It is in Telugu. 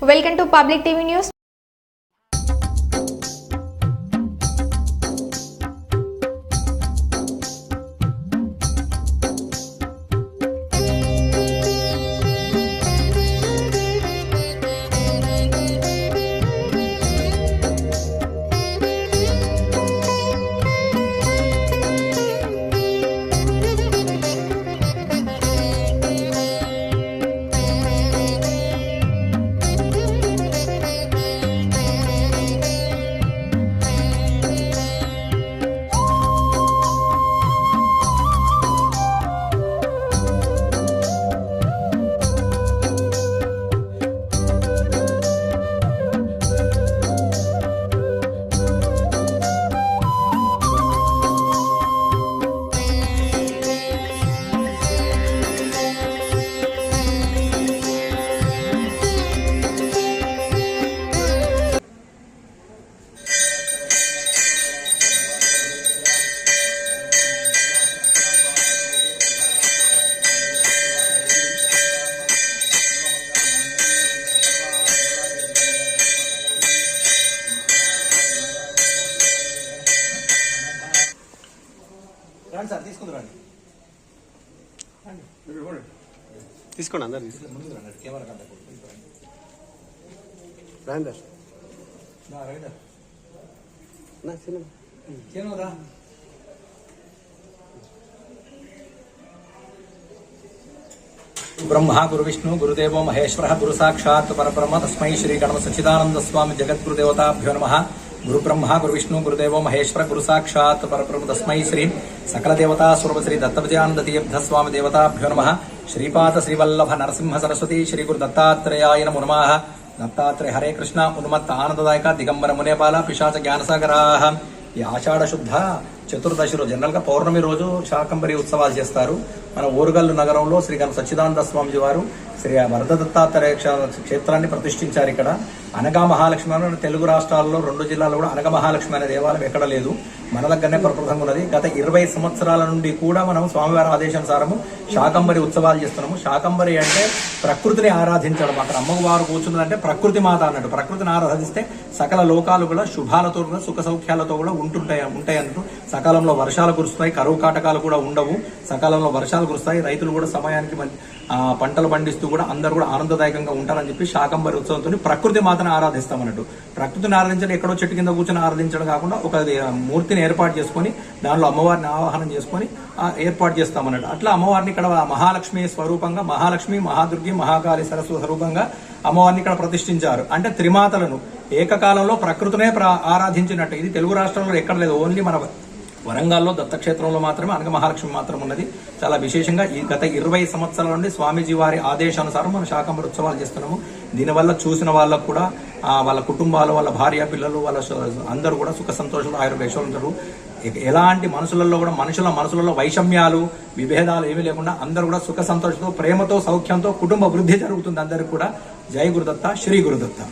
Welcome to Public TV News. Sir తీసుకుందండి తీసుకోండి అందరు ముందు రండి కెమెరా కంటే రండి చిన్నదా బ్రహ్మ గురు విష్ణు గురుదేవో మహేశ్వర గురు సాక్షాత్ పరబ్రహ్మ తస్మై శ్రీ గణమ సచ్చిదానంద స్వామి జగద్గురుదేవతాభ్యో నమః. గురు బ్రహ్మ గురు విష్ణు గురుదేవో మహేశ్వర గురు సాక్షాత్ పరబ్రహ్మ తస్మై శ్రీ సకల దేవతా స్వరూప శ్రీ దత్తవిజయానంద తీర్థ స్వామి దేవతాభ్యో నమః. శ్రీపాద శ్రీవల్లభ నరసింహ సరస్వతి శ్రీ గురు దత్తాత్రేయాయ నమో నమః. దత్తాత్రేయ హరే కృష్ణ ఉన్మత్త ఆనందదాయక దిగంబర మునేపాల పిశాచ జ్ఞానసాగరాః. ఈ ఆషాఢ శుద్ధ చతుర్దశి రోజు జనరల్ గా పౌర్ణమి రోజు శాకంబరి ఉత్సవాలు చేస్తారు. మన ఓరుగల్లు నగరంలో శ్రీ గణ సచ్చిదానంద స్వామిజీ వారు శ్రీ వరద దత్తాత్రేయ క్షేత్రాన్ని ప్రతిష్ఠించారు. ఇక్కడ అనగా మహాలక్ష్మి అనే తెలుగు రాష్ట్రాల్లో 2 జిల్లాల్లో కూడా అనగా మహాలక్ష్మి అనే దేవాలయం ఎక్కడ లేదు, మన దగ్గరనే ప్రప్రథంగా ఉన్నది. గత 20 సంవత్సరాల నుండి కూడా మనం స్వామివారి ఆదేశానుసారము శాకంబరి ఉత్సవాలు చేస్తున్నాము. శాకంబరి అంటే ప్రకృతిని ఆరాధించడం. అక్కడ అమ్మవారు కూర్చున్నదంటే ప్రకృతి మాత అన్నట్టు. ప్రకృతిని ఆరాధిస్తే సకల లోకాలు కూడా శుభాలతో కూడా సుఖ సౌఖ్యాలతో కూడా ఉంటాయి అన్నట్టు. సకాలంలో వర్షాలు కురుస్తాయి, కరువు కాటకాలు కూడా ఉండవు, సకాలంలో వర్షాలు కురుస్తాయి, రైతులు కూడా సమయానికి పంటలు పండిస్తూ కూడా అందరూ కూడా ఆనందదాయకంగా ఉంటారని చెప్పి శాకంబరి ఉత్సవంతో ప్రకృతి మాతను ఆరాధిస్తామన్నట్టు. ప్రకృతిని ఆరాధించడం ఎక్కడో చెట్టు కింద కూర్చొని ఆరాధించడం కాకుండా ఒక మూర్తిని ఏర్పాటు చేసుకొని దానిలో అమ్మవారిని ఆవాహనం చేసుకొని ఏర్పాటు చేస్తామన్నట్టు. అట్లా అమ్మవారిని ఇక్కడ మహాలక్ష్మి స్వరూపంగా మహాలక్ష్మి మహాదుర్గి మహాకాళి సరస్వతి స్వరూపంగా అమ్మవారిని ఇక్కడ ప్రతిష్ఠించారు. అంటే త్రిమాతలను ఏకకాలంలో ప్రకృతినే ఆరాధించినట్టు. ఇది తెలుగు రాష్ట్రంలో ఎక్కడ లేదు, ఓన్లీ మన వరంగల్లో దత్తక్షేత్రంలో మాత్రమే అనగా మహాలక్ష్మి మాత్రం ఉన్నది. చాలా విశేషంగా ఈ గత 20 సంవత్సరాల నుండి స్వామీజీ వారి ఆదేశానుసారం మనం శాకంబరి ఉత్సవాలు చేస్తున్నాము. దీనివల్ల చూసిన వాళ్ళకు కూడా వాళ్ళ కుటుంబాలు, వాళ్ళ భార్య పిల్లలు, వాళ్ళ అందరూ కూడా సుఖ సంతోషాలు ఆయుర్వేశ్వరులు, ఎలాంటి మనుషులలో కూడా మనుషుల మనసులలో వైషమ్యాలు విభేదాలు ఏమీ లేకుండా అందరూ కూడా సుఖ సంతోషంతో ప్రేమతో సౌఖ్యంతో కుటుంబ వృద్ధి జరుగుతుంది అందరికీ కూడా. జై గురుదత్త, శ్రీ గురుదత్త.